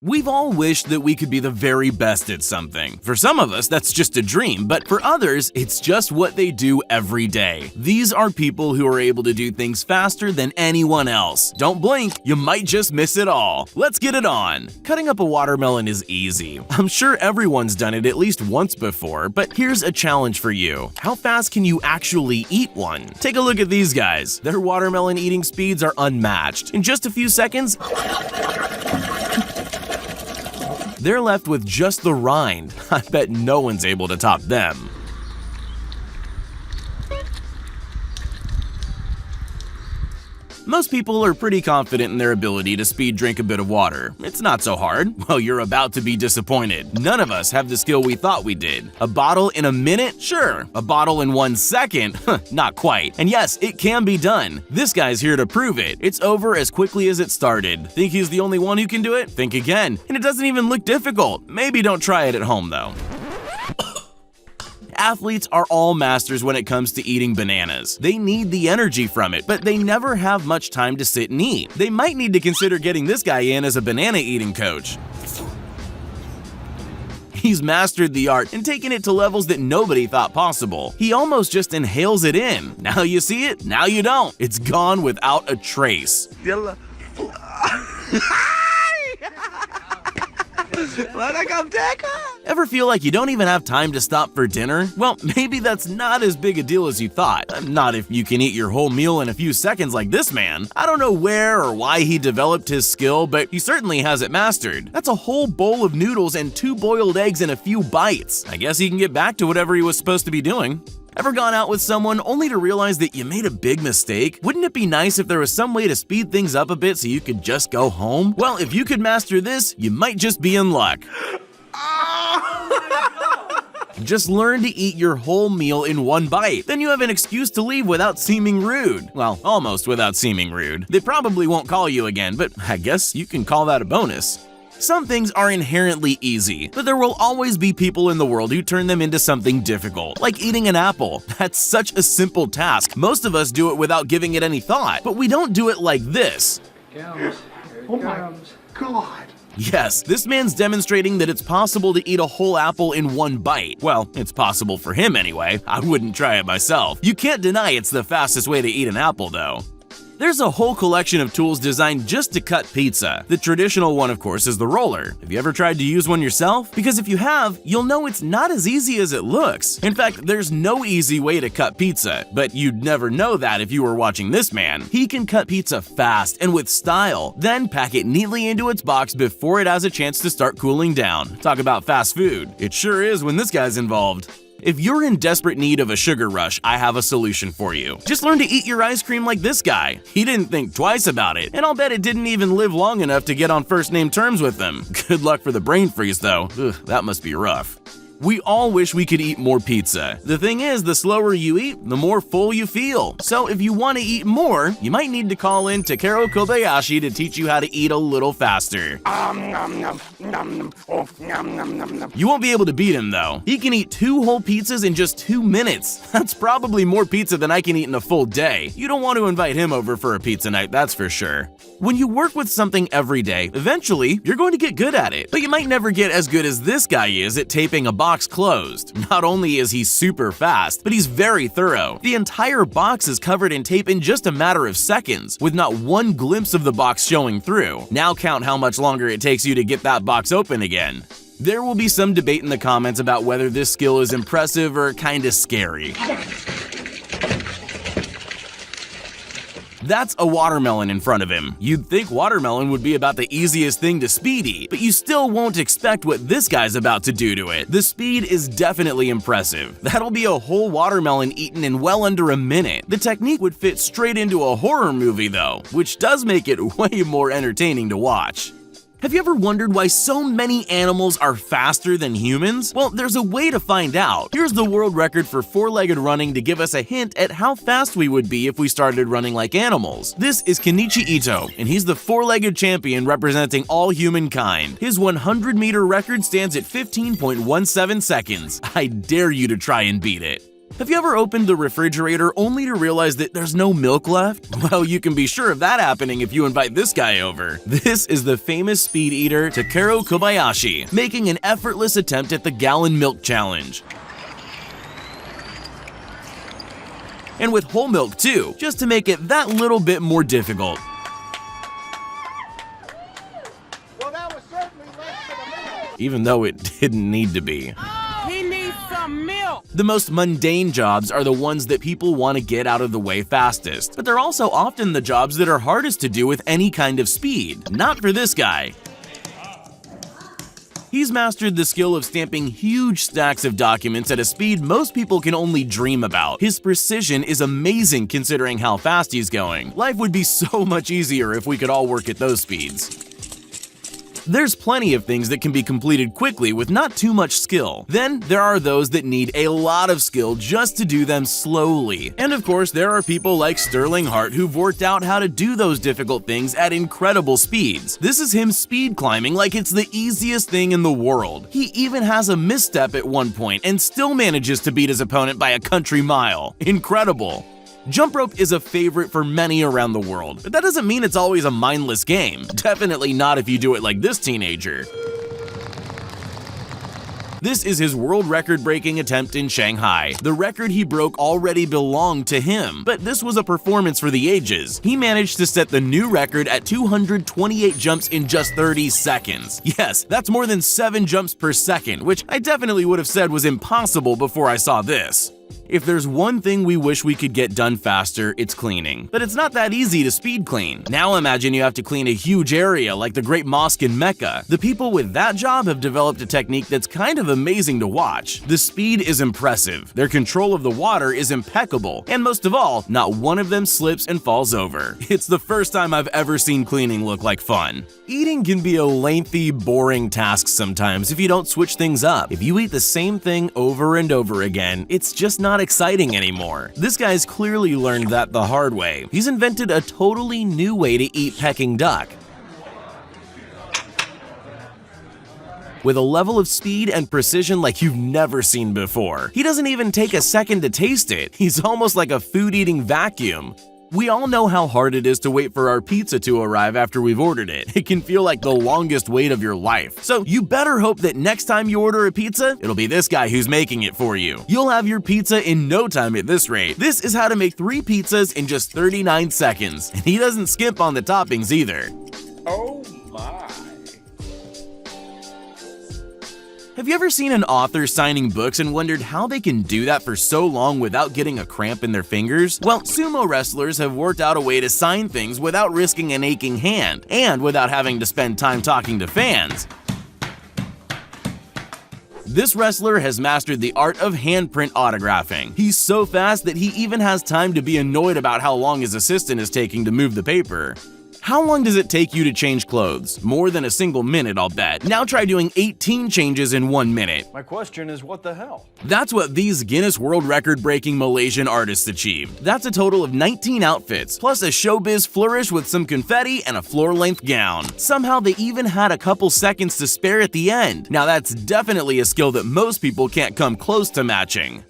We've all wished that we could be the very best at something. For some of us, that's just a dream, but for others, it's just what they do every day. These are people who are able to do things faster than anyone else. Don't blink, you might just miss it all. Let's get it on. Cutting up a watermelon is easy. I'm sure everyone's done it at least once before, but here's a challenge for you. How fast can you actually eat one? Take a look at these guys. Their watermelon eating speeds are unmatched. In just a few seconds, they're left with just the rind. I bet no one's able to top them. Most people are pretty confident in their ability to speed drink a bit of water. It's not so hard. Well, you're about to be disappointed. None of us have the skill we thought we did. A bottle in a minute? Sure. A bottle in 1 second? Not quite. And yes, it can be done. This guy's here to prove it. It's over as quickly as it started. Think he's the only one who can do it? Think again. And it doesn't even look difficult. Maybe don't try it at home though. Athletes are all masters when it comes to eating bananas. They need the energy from it, but they never have much time to sit and eat. They might need to consider getting this guy in as a banana eating coach. He's mastered the art and taken it to levels that nobody thought possible. He almost just inhales it in. Now you see it, now you don't. It's gone without a trace. Ever feel like you don't even have time to stop for dinner? Well, maybe that's not as big a deal as you thought. Not if you can eat your whole meal in a few seconds like this man. I don't know where or why he developed his skill, but he certainly has it mastered. That's a whole bowl of noodles and 2 boiled eggs in a few bites. I guess he can get back to whatever he was supposed to be doing. Ever gone out with someone only to realize that you made a big mistake? Wouldn't it be nice if there was some way to speed things up a bit so you could just go home? Well, if you could master this, you might just be in luck. Just learn to eat your whole meal in 1 bite. Then you have an excuse to leave without seeming rude. Well, almost without seeming rude. They probably won't call you again, but I guess you can call that a bonus. Some things are inherently easy, but there will always be people in the world who turn them into something difficult, like eating an apple. That's such a simple task. Most of us do it without giving it any thought, but we don't do it like this. Oh my God. Yes, this man's demonstrating that it's possible to eat a whole apple in 1 bite. Well, it's possible for him anyway. I wouldn't try it myself. You can't deny it's the fastest way to eat an apple though. There's a whole collection of tools designed just to cut pizza. The traditional one, of course, is the roller. Have you ever tried to use one yourself? Because if you have, you'll know it's not as easy as it looks. In fact, there's no easy way to cut pizza, but you'd never know that if you were watching this man. He can cut pizza fast and with style, then pack it neatly into its box before it has a chance to start cooling down. Talk about fast food. It sure is when this guy's involved. If you're in desperate need of a sugar rush, I have a solution for you. Just learn to eat your ice cream like this guy. He didn't think twice about it, and I'll bet it didn't even live long enough to get on first-name terms with them. Good luck for the brain freeze, though. Ugh, that must be rough. We all wish we could eat more pizza. The thing is, the slower you eat, the more full you feel. So if you want to eat more, you might need to call in Takeru Kobayashi to teach you how to eat a little faster. You won't be able to beat him though. He can eat 2 whole pizzas in just 2 minutes. That's probably more pizza than I can eat in a full day. You don't want to invite him over for a pizza night, that's for sure. When you work with something every day, eventually you're going to get good at it. But you might never get as good as this guy is at taping a box closed. Not only is he super fast, but he's very thorough. The entire box is covered in tape in just a matter of seconds, with not one glimpse of the box showing through. Now count how much longer it takes you to get that box open again. There will be some debate in the comments about whether this skill is impressive or kinda scary. That's a watermelon in front of him. You'd think watermelon would be about the easiest thing to speed eat, but you still won't expect what this guy's about to do to it. The speed is definitely impressive. That'll be a whole watermelon eaten in well under a minute. The technique would fit straight into a horror movie though, which does make it way more entertaining to watch. Have you ever wondered why so many animals are faster than humans? Well, there's a way to find out. Here's the world record for 4-legged running to give us a hint at how fast we would be if we started running like animals. This is Kenichi Ito, and he's the 4-legged champion representing all humankind. His 100-meter record stands at 15.17 seconds. I dare you to try and beat it. Have you ever opened the refrigerator only to realize that there's no milk left? Well, you can be sure of that happening if you invite this guy over. This is the famous speed eater Takeru Kobayashi, making an effortless attempt at the gallon milk challenge. And with whole milk too, just to make it that little bit more difficult. Well, that was certainly less than a minute. Even though it didn't need to be. He needs some milk. The most mundane jobs are the ones that people want to get out of the way fastest, but they're also often the jobs that are hardest to do with any kind of speed. Not for this guy. He's mastered the skill of stamping huge stacks of documents at a speed most people can only dream about. His precision is amazing considering how fast he's going. Life would be so much easier if we could all work at those speeds. There's plenty of things that can be completed quickly with not too much skill. Then there are those that need a lot of skill just to do them slowly. And of course, there are people like Sterling Hart who've worked out how to do those difficult things at incredible speeds. This is him speed climbing like it's the easiest thing in the world. He even has a misstep at one point and still manages to beat his opponent by a country mile. Incredible. Jump rope is a favorite for many around the world, but that doesn't mean it's always a mindless game. Definitely not if you do it like this teenager. This is his world record-breaking attempt in Shanghai. The record he broke already belonged to him, but this was a performance for the ages. He managed to set the new record at 228 jumps in just 30 seconds. Yes, that's more than 7 jumps per second, which I definitely would have said was impossible before I saw this. If there's one thing we wish we could get done faster, it's cleaning. But it's not that easy to speed clean. Now imagine you have to clean a huge area like the Great Mosque in Mecca. The people with that job have developed a technique that's kind of amazing to watch. The speed is impressive, their control of the water is impeccable, and most of all, not one of them slips and falls over. It's the first time I've ever seen cleaning look like fun. Eating can be a lengthy, boring task sometimes if you don't switch things up. If you eat the same thing over and over again, it's just not exciting anymore. This guy's clearly learned that the hard way. He's invented a totally new way to eat Peking duck, with a level of speed and precision like you've never seen before. He doesn't even take a second to taste it. He's almost like a food-eating vacuum. We all know how hard it is to wait for our pizza to arrive after we've ordered it. It can feel like the longest wait of your life. So you better hope that next time you order a pizza, it'll be this guy who's making it for you. You'll have your pizza in no time at this rate. This is how to make 3 pizzas in just 39 seconds. And he doesn't skimp on the toppings either. Oh my. Have you ever seen an author signing books and wondered how they can do that for so long without getting a cramp in their fingers? Well, sumo wrestlers have worked out a way to sign things without risking an aching hand, and without having to spend time talking to fans. This wrestler has mastered the art of handprint autographing. He's so fast that he even has time to be annoyed about how long his assistant is taking to move the paper. How long does it take you to change clothes? More than a single minute, I'll bet. Now try doing 18 changes in 1 minute. My question is, what the hell? That's what these Guinness World Record-breaking Malaysian artists achieved. That's a total of 19 outfits, plus a showbiz flourish with some confetti and a floor-length gown. Somehow they even had a couple seconds to spare at the end. Now that's definitely a skill that most people can't come close to matching.